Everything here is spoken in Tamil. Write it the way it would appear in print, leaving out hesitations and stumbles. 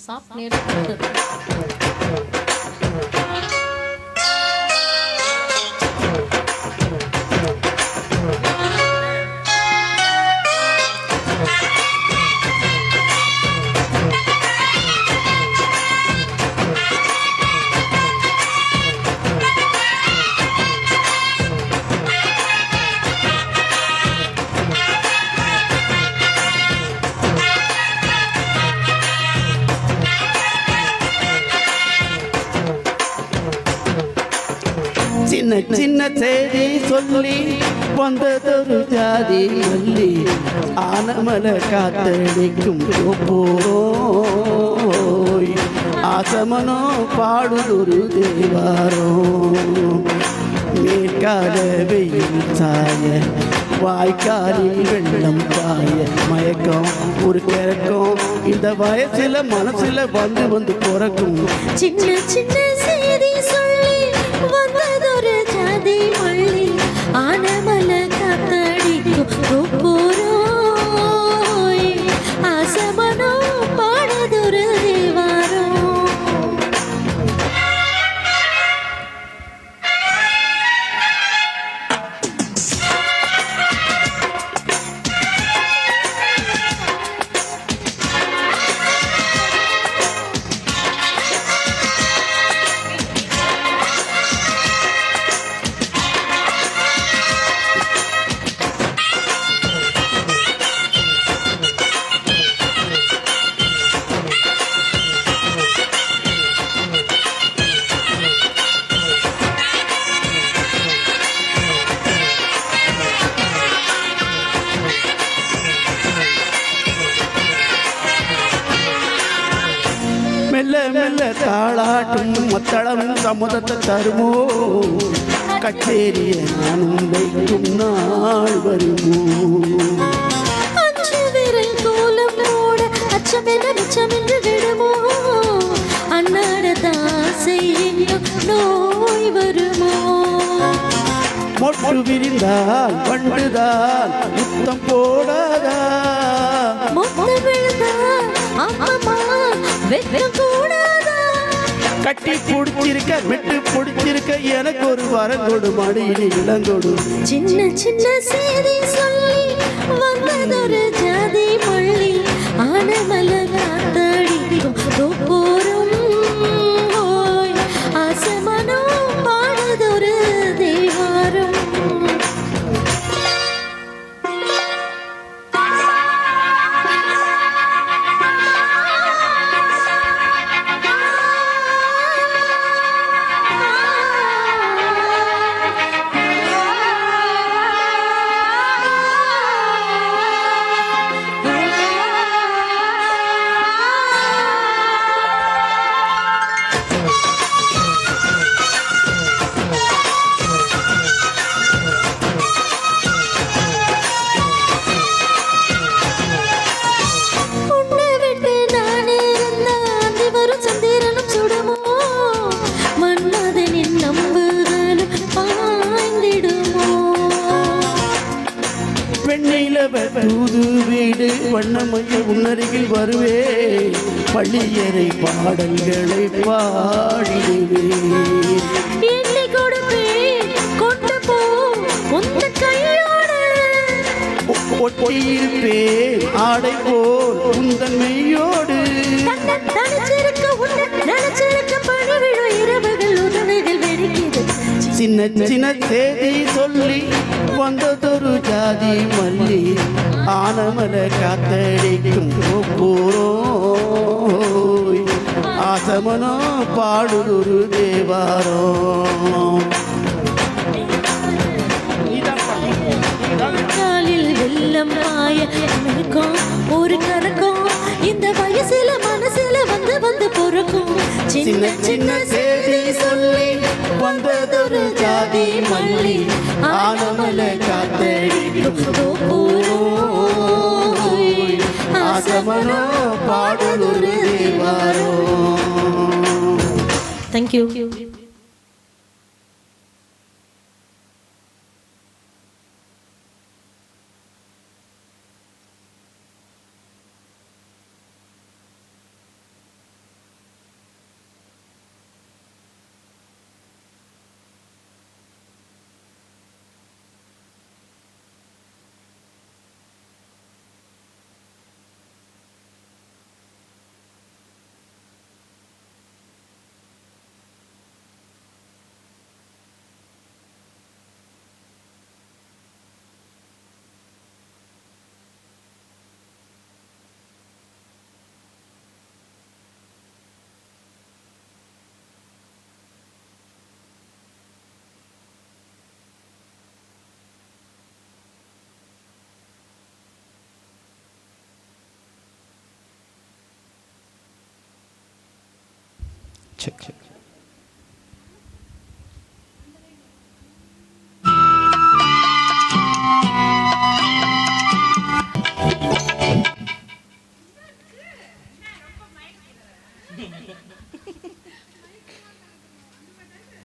சாப்பிட்டு சின்ன சின்ன செய்தி சொல்லி வந்ததொரு ஜாதி மல்லி ஆனமல காத்தடிக்கும் போய் ஆசமனோ பாடுதொரு தேவாரோ மேற்கால வெயில் சாய வாய்க்காலில் வெள்ளம் பாய மயக்கம் ஒரு கிறக்கம் இந்த வயசுல மனசுல வந்து வந்து பிறக்கும் சின்ன சின்ன செய்தி சொல்லி வந்ததொரு ஜாதி மல்லி ஆனமல காத்தடிக்கும் போய் ஆசமனோ பாடுதொரு தேவாரோ. மெல்ல மெல்ல தாளாட்டும் மத்தளம் சமுதத்தை தருமோ கச்சேரிய நானும் வைக்கும் நாள் வருமோ அஞ்சு விரல் கோலம் போட அச்சமென மிச்சமென்று விடுமோ அன்னாட தாசை இன்னும் நோய் வருமோ மொட்டு விரிந்தால் வண்டுதால் முத்தம் போடாதா மொத்த விழுதா அம்மம்மா வெட்கம் கூடாதா கட்டி பிடிச்சிருக்க மெட்டு பிடிச்சிருக்க எனக்கு ஒரு வரம் கொடு மடியில இளங்கொடு சின்ன சின்ன செய்தி சொல்லி வந்ததொரு ஜாதி மல்லி ஆனமல காத்தடிக்கும் போரும் ஓய் ஆசமனோ பாடுதொரு தேவாரம். தூது வீடு வண்ணமைய உன்னருகில் வருவே பள்ளியறை பாடல்களை பாடிடுவே எண்ணி கொடுப்பேன் கொண்டு போ உந்த கையோடு ஒட்டியிருப்பேன் ஆடை போல் உந்தன் மெய்யோடு நினைச்சிருக்க உன்னை நினைச்சிருக்க பணிவிழும் இரவுகள் உதனைகள் வெடிக்குது சின்ன சின்ன செய்தி சொல்லி வந்ததொரு ஜாதி மல்லி ஆனமல காத்தடிக்கும் போய் ஆசமனோ பாடுதொரு தேவாரோ காலில் வெள்ளம் பாய இருக்கும் ஒரு கணக்கும் இந்த வயசுல மனசுல வந்து வந்து பொறுக்கும் சின்ன சின்ன செய்தி சொல்லி வந்ததொரு ஜாதி மல்லி ஆனமல காத்தடிக்கும் போய் ஆசமனோ பாடுதொரு தேவாரோ. தேங்க்யூ. Check check.